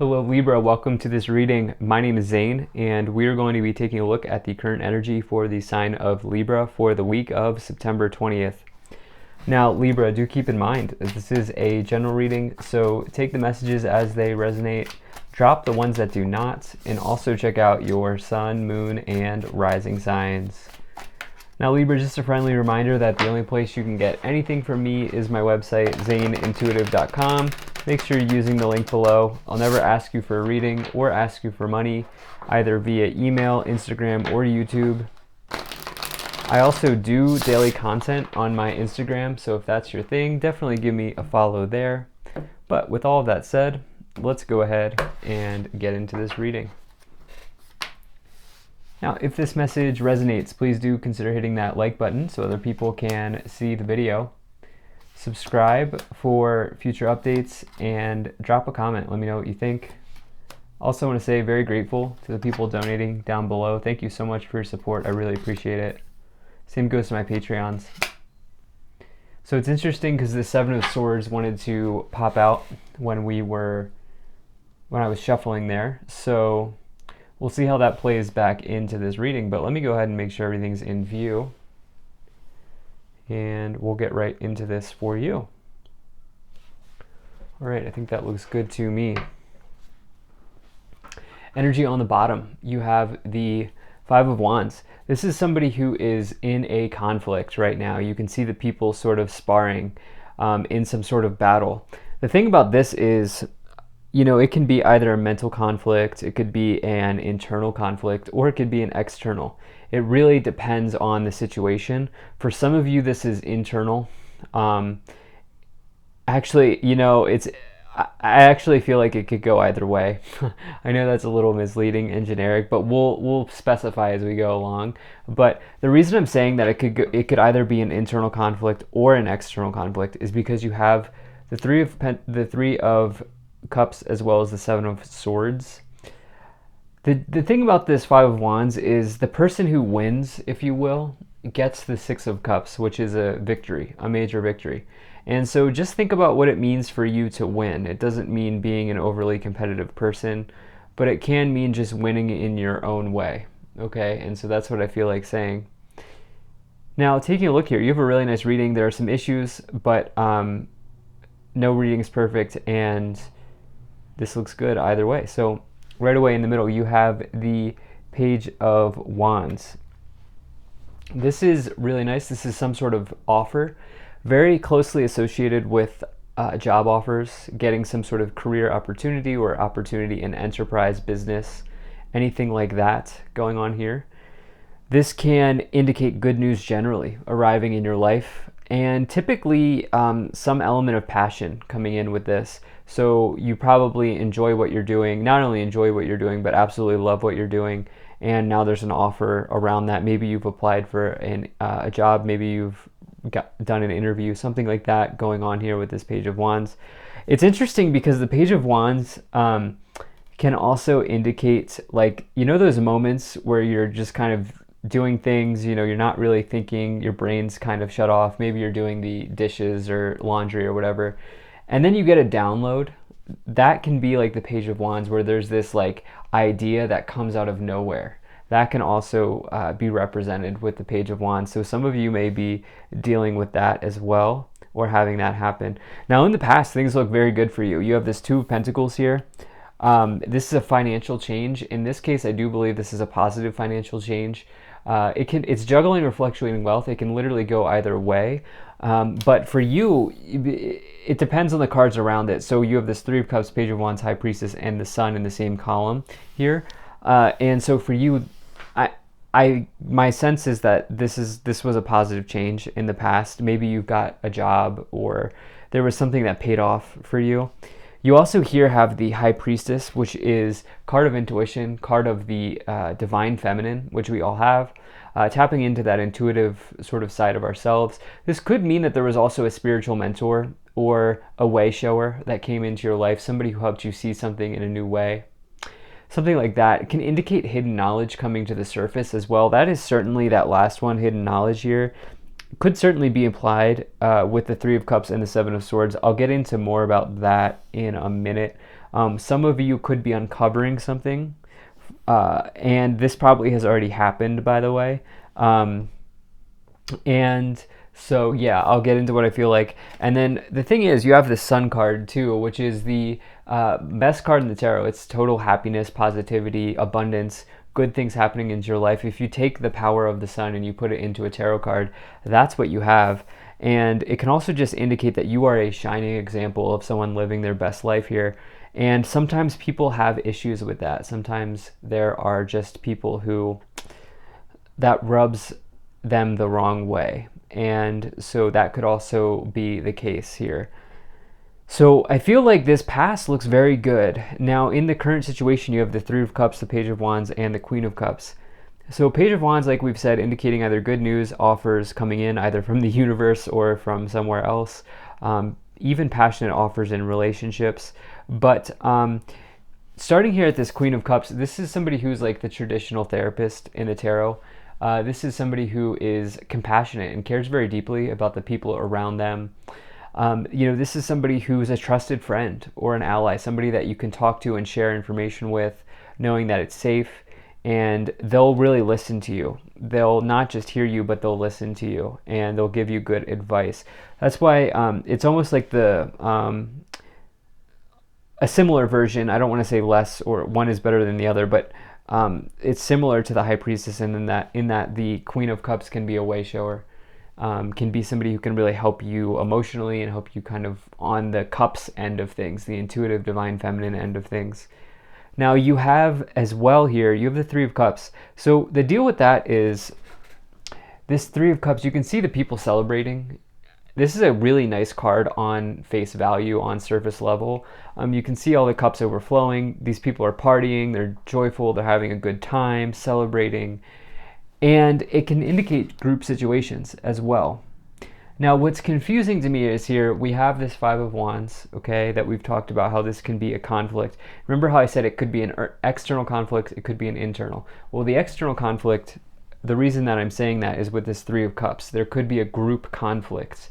Hello Libra, welcome to this reading. My name is Zane and we are going to be taking a look at the current energy for the sign of Libra for the week of September 20th. Now Libra, do keep in mind this is a general reading, so take the messages as they resonate, drop the ones that do not, and also check out your sun, moon, and rising signs. Now Libra, just a friendly reminder that the only place you can get anything from me is my website, zaneintuitive.com. Make sure you're using the link below. I'll never ask you for a reading or ask you for money, either via email, Instagram, or YouTube. I also do daily content on my Instagram, so if that's your thing, definitely give me a follow there. But with all of that said, let's go ahead and get into this reading. Now, if this message resonates, please do consider hitting that like button so other people can see the video. Subscribe for future updates and drop a comment. Let me know what you think. Also want to say very grateful to the people donating down below. Thank you so much for your support. I really appreciate it. Same goes to my Patreons. So it's interesting because the Seven of Swords wanted to pop out when I was shuffling there. So we'll see how that plays back into this reading, but let me go ahead and make sure everything's in view. And we'll get right into this for you. All right, I think that looks good to me. Energy on the bottom, you have the Five of Wands. This is somebody who is in a conflict right now. You can see the people sort of sparring in some sort of battle. The thing about this is, it can be either a mental conflict, it could be an internal conflict, or it could be an external. It really depends on the situation. For some of you, this is internal. Actually, I actually feel like it could go either way. I know that's a little misleading and generic, but we'll specify as we go along. But the reason I'm saying that it could either be an internal conflict or an external conflict is because you have the Three of Cups as well as the Seven of Swords. The thing about this Five of Wands is the person who wins, if you will, gets the Six of Cups, which is a victory, a major victory. And so just think about what it means for you to win. It doesn't mean being an overly competitive person, but it can mean just winning in your own way, okay? And so that's what I feel like saying. Now, taking a look here, you have a really nice reading. There are some issues, but no reading is perfect, and this looks good either way. So right away in the middle, you have the Page of Wands. This is really nice. This is some sort of offer, very closely associated with job offers, getting some sort of career opportunity or opportunity in enterprise business, anything like that going on here. This can indicate good news generally arriving in your life, and typically some element of passion coming in with this. So you probably enjoy what you're doing, not only enjoy what you're doing, but absolutely love what you're doing. And now there's an offer around that. Maybe you've applied for a job, maybe you've done an interview, something like that going on here with this Page of Wands. It's interesting because the Page of Wands can also indicate, those moments where you're just kind of doing things, you're not really thinking, your brain's kind of shut off. Maybe you're doing the dishes or laundry or whatever, and then you get a download. That can be like the Page of Wands, where there's this idea that comes out of nowhere. That can also be represented with the Page of Wands. So some of you may be dealing with that as well, or having that happen. Now in the past, things look very good for you. You have this Two of Pentacles here. This is a financial change. In this case, I do believe this is a positive financial change. It's juggling or fluctuating wealth. It can literally go either way. But for you, it depends on the cards around it. So you have this Three of Cups, Page of Wands, High Priestess, and the Sun in the same column here. And so for you, my sense is that this was a positive change in the past. Maybe you've got a job or there was something that paid off for you. You also here have the High Priestess, which is card of intuition, card of the divine feminine, which we all have, tapping into that intuitive sort of side of ourselves. This could mean that there was also a spiritual mentor or a way shower that came into your life, somebody who helped you see something in a new way. Something like that. It can indicate hidden knowledge coming to the surface as well. That is certainly that last one, hidden knowledge here. Could certainly be applied with the Three of Cups and the Seven of Swords. I'll get into more about that in a minute. Some of you could be uncovering something, and this probably has already happened, by the way. And so, yeah, I'll get into what I feel like. And then the thing is, you have the Sun card too, which is the best card in the tarot. It's total happiness, positivity, abundance, good things happening into your life. If you take the power of the Sun and you put it into a tarot card, that's what you have. And it can also just indicate that you are a shining example of someone living their best life here. And sometimes people have issues with that. Sometimes there are just people who that rubs them the wrong way. And so that could also be the case here. So I feel like this past looks very good. Now, in the current situation, you have the Three of Cups, the Page of Wands, and the Queen of Cups. So Page of Wands, like we've said, indicating either good news, offers coming in either from the universe or from somewhere else, even passionate offers in relationships. But starting here at this Queen of Cups, this is somebody who's like the traditional therapist in the tarot. This is somebody who is compassionate and cares very deeply about the people around them. This is somebody who is a trusted friend or an ally, somebody that you can talk to and share information with, knowing that it's safe, and they'll really listen to you. They'll not just hear you, but they'll listen to you, and they'll give you good advice. That's why it's almost like a similar version. I don't want to say less or one is better than the other, but it's similar to the High Priestess in that the Queen of Cups can be a way shower, can be somebody who can really help you emotionally and help you kind of on the cups end of things, the intuitive, divine, feminine end of things. Now you have as well here, you have the Three of Cups. So the deal with that is this Three of Cups, you can see the people celebrating. This is a really nice card on face value, on surface level. You can see all the cups overflowing. These people are partying, they're joyful, they're having a good time, celebrating. And it can indicate group situations as well. Now, what's confusing to me is here, we have this Five of Wands, okay, that we've talked about how this can be a conflict. Remember how I said it could be an external conflict, it could be an internal. Well, the external conflict, the reason that I'm saying that is with this Three of Cups. There could be a group conflict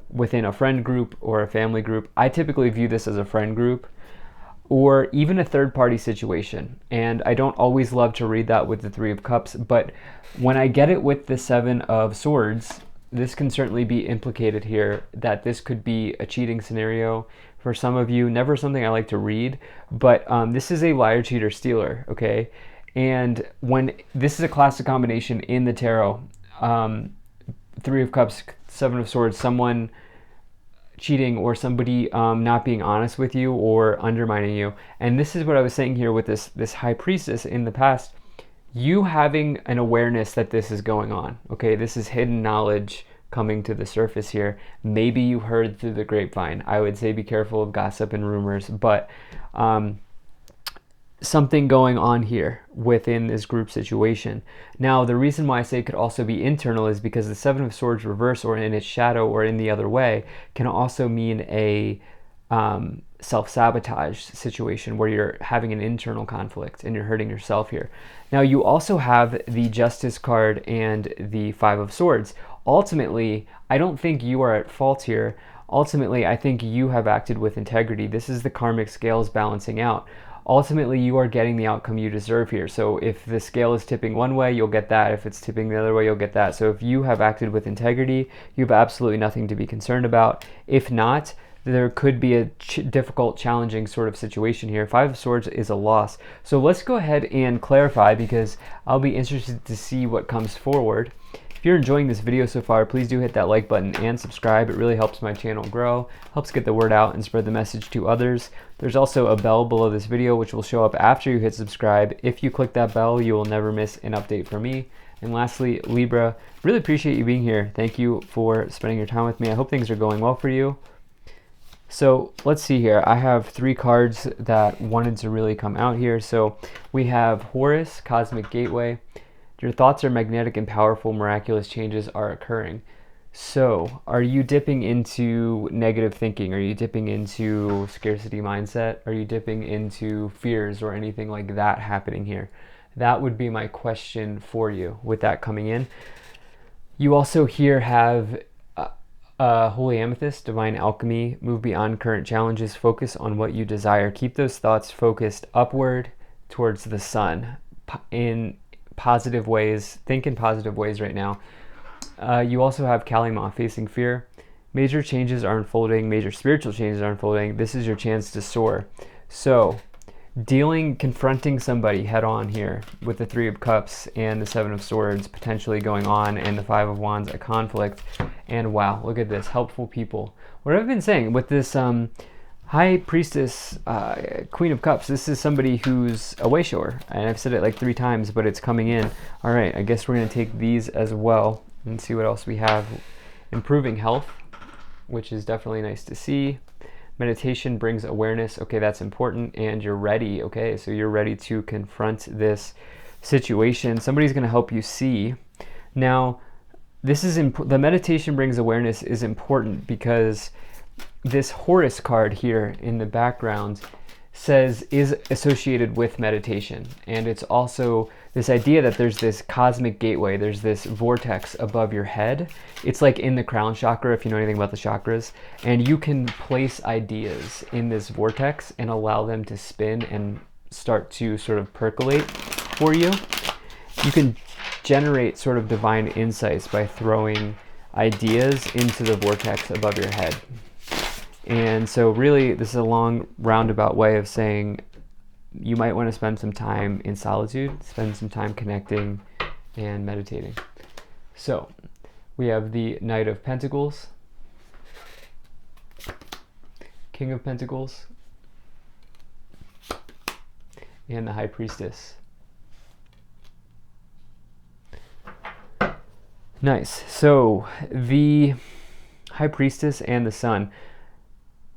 within a friend group or a family group. I typically view this as a friend group or even a third-party situation. And I don't always love to read that with the Three of Cups, but when I get it with the Seven of Swords, this can certainly be implicated here, that this could be a cheating scenario for some of you. Never something I like to read, but this is a liar, cheater, stealer, okay? And when this is a classic combination in the tarot, Three of Cups, Seven of Swords, someone cheating or somebody not being honest with you or undermining you. And this is what I was saying here with this High Priestess in the past. You having an awareness that this is going on, okay? This is hidden knowledge coming to the surface here. Maybe you heard through the grapevine. I would say be careful of gossip and rumors, but something going on here within this group situation. Now, the reason why I say it could also be internal is because the Seven of Swords reverse or in its shadow or in the other way can also mean a self-sabotage situation where you're having an internal conflict and you're hurting yourself here. Now, you also have the Justice card and the Five of Swords. Ultimately, I don't think you are at fault here. Ultimately, I think you have acted with integrity. This is the karmic scales balancing out. Ultimately, you are getting the outcome you deserve here. So if the scale is tipping one way, you'll get that. If it's tipping the other way, you'll get that. So if you have acted with integrity, you have absolutely nothing to be concerned about. If not, there could be a difficult, challenging sort of situation here. Five of Swords is a loss. So let's go ahead and clarify, because I'll be interested to see what comes forward. If you're enjoying this video so far, please do hit that like button and subscribe. It really helps my channel grow, helps get the word out and spread the message to others. There's also a bell below this video which will show up after you hit subscribe. If you click that bell, you will never miss an update from me. And lastly, Libra, really appreciate you being here. Thank you for spending your time with me. I hope things are going well for you. So let's see here. I have three cards that wanted to really come out here. So we have Horus, Cosmic Gateway. Your thoughts are magnetic and powerful. Miraculous changes are occurring. So are you dipping into negative thinking? Are you dipping into scarcity mindset? Are you dipping into fears or anything like that happening here? That would be my question for you with that coming in. You also here have Holy Amethyst, Divine Alchemy, move beyond current challenges, focus on what you desire. Keep those thoughts focused upward towards the sun in positive ways. Think in positive ways right now. You also have Kalima, Facing Fear. Major changes are unfolding, major spiritual changes are unfolding. This is your chance to soar. So, confronting somebody head on here with the Three of Cups and the Seven of Swords potentially going on, and the Five of Wands, a conflict. And wow, look at this, helpful people. What I've been saying with this High Priestess, Queen of Cups, this is somebody who's a way shower, and I've said it like 3 times, but it's coming in. All right, I guess we're going to take these as well and see what else we have. Improving health, which is definitely nice to see. Meditation brings awareness. Okay, that's important, and you're ready. Okay, so you're ready to confront this situation. Somebody's going to help you see. Now, this is the meditation brings awareness is important because this Horus card here in the background says is associated with meditation, and it's also this idea that there's this cosmic gateway, there's this vortex above your head. It's like in the crown chakra, if you know anything about the chakras, and you can place ideas in this vortex and allow them to spin and start to sort of percolate for you. You can generate sort of divine insights by throwing ideas into the vortex above your head. And so really, this is a long roundabout way of saying you might want to spend some time in solitude, spend some time connecting and meditating. So we have the Knight of Pentacles, King of Pentacles, and the High Priestess. Nice. So the High Priestess and the Sun.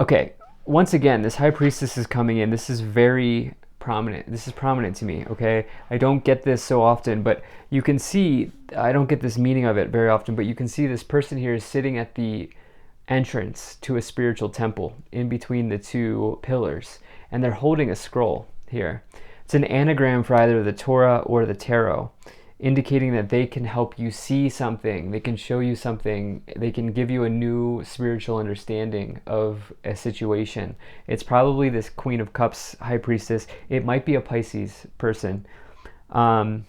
Okay, once again, this High Priestess is coming in. This is very prominent. This is prominent to me, okay? I don't get this so often, but you can see, I don't get this meaning of it very often, but you can see this person here is sitting at the entrance to a spiritual temple in between the 2 pillars, and they're holding a scroll here. It's an anagram for either the Torah or the Tarot, indicating that they can help you see something, they can show you something, they can give you a new spiritual understanding of a situation. It's probably this Queen of Cups, High Priestess. It might be a Pisces person. You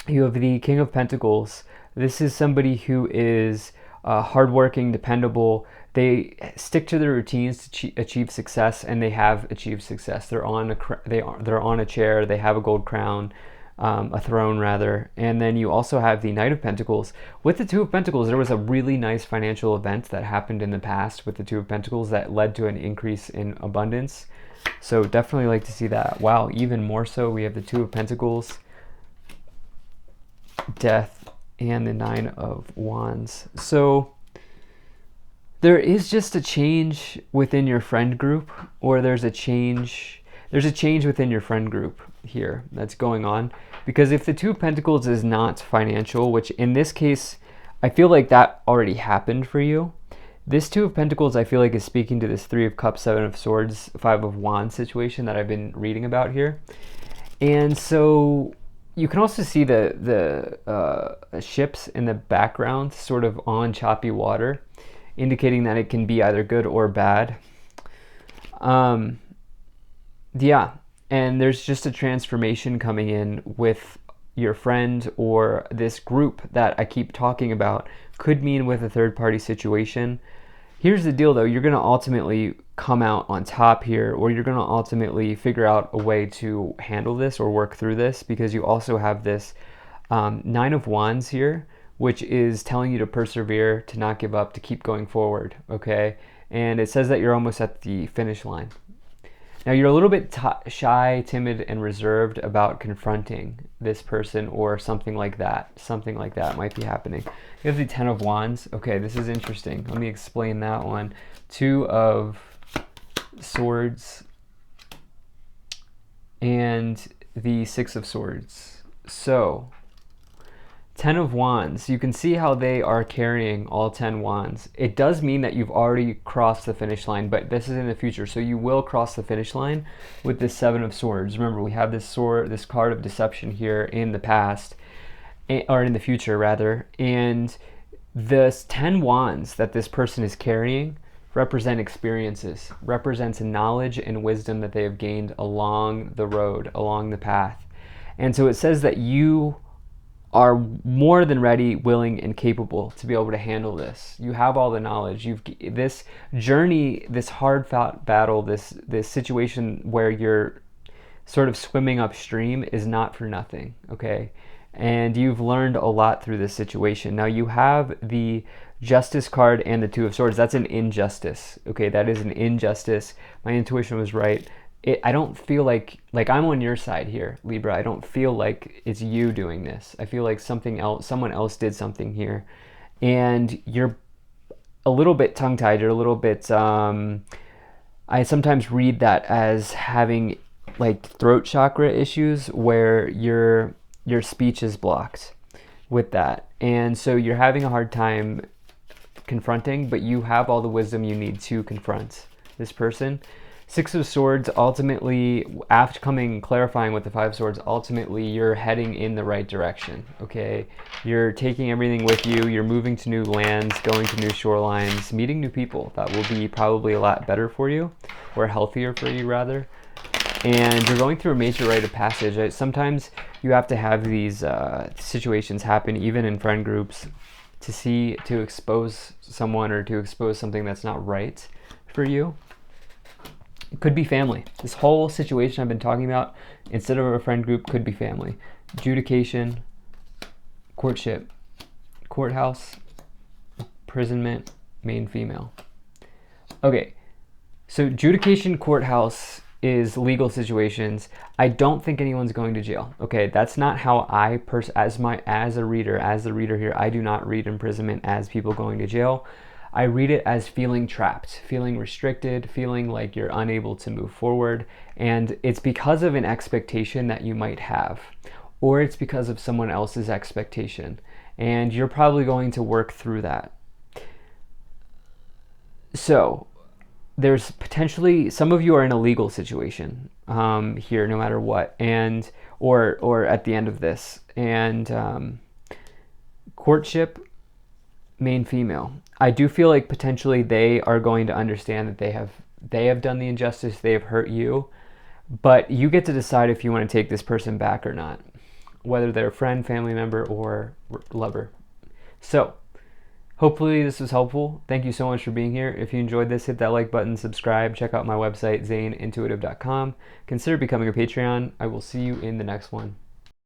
have the King of Pentacles. This is somebody who is hardworking, dependable. They stick to their routines to achieve success, and they have achieved success. They're on a chair. They have a gold crown. A throne rather. And then you also have the Knight of Pentacles. With the Two of Pentacles, there was a really nice financial event that happened in the past with the Two of Pentacles that led to an increase in abundance. So definitely like to see that. Wow, even more so, we have the Two of Pentacles, Death, and the Nine of Wands. So there is just a change within your friend group, or there's a change within your friend group here that's going on. Because if the Two of Pentacles is not financial, which in this case, I feel like that already happened for you. This Two of Pentacles, I feel like, is speaking to this Three of Cups, Seven of Swords, Five of Wands situation that I've been reading about here. And so you can also see the ships in the background sort of on choppy water, indicating that it can be either good or bad. Yeah, and there's just a transformation coming in with your friend or this group that I keep talking about. Could mean with a third-party situation. Here's the deal, though. You're going to ultimately come out on top here, or you're going to ultimately figure out a way to handle this or work through this, because you also have this Nine of Wands here, which is telling you to persevere, to not give up, to keep going forward, okay? And it says that you're almost at the finish line. Now, you're a little bit shy, timid, and reserved about confronting this person or something like that. Something like that might be happening. You have the Ten of Wands. Okay, this is interesting. Let me explain that one. Two of Swords and the Six of Swords. So, Ten of Wands, you can see how they are carrying all 10 wands. It does mean that you've already crossed the finish line, but this is in the future, so you will cross the finish line with this Seven of Swords. Remember, we have this card of deception here in the past, or in the future rather, and The 10 wands that this person is carrying represent experiences, represents knowledge and wisdom that they have gained along the road, along the path. And so it says that you are more than ready, willing, and capable to be able to handle this. You have all the knowledge. You've this journey, this hard-fought battle, this situation where you're sort of swimming upstream is not for nothing, okay? And you've learned a lot through this situation. Now you have the Justice card and the Two of Swords. That's an injustice, okay? That is an injustice. My intuition was right. I don't feel like I'm on your side here, Libra. I don't feel like it's you doing this. I feel like someone else did something here, and you're a little bit tongue-tied. You're a little bit. I sometimes read that as having like throat chakra issues, where your speech is blocked with that, and so you're having a hard time confronting, but you have all the wisdom you need to confront this person. Six of Swords, ultimately, after clarifying with the Five of Swords, ultimately you're heading in the right direction, okay? You're taking everything with you, you're moving to new lands, going to new shorelines, meeting new people. That will be probably a lot better for you, or healthier for you, rather. And you're going through a major rite of passage. Sometimes you have to have these situations happen, even in friend groups, to expose someone or to expose something that's not right for you. It could be family. This whole situation I've been talking about, instead of a friend group, could be family. Adjudication, courtship, courthouse, imprisonment, main female. Okay, so adjudication, courthouse is legal situations. I don't think anyone's going to jail. Okay, that's not how as the reader here, I do not read imprisonment as people going to jail. I read it as feeling trapped, feeling restricted, feeling like you're unable to move forward, and it's because of an expectation that you might have, or it's because of someone else's expectation, and you're probably going to work through that. So there's potentially, some of you are in a legal situation here, no matter what, and or at the end of this, and courtship, main female. I do feel like potentially they are going to understand that they have done the injustice, they have hurt you, but you get to decide if you want to take this person back or not, whether they're a friend, family member, or lover. So hopefully this was helpful. Thank you so much for being here. If you enjoyed this, hit that like button, subscribe, check out my website, zaneintuitive.com. Consider becoming a Patreon. I will see you in the next one.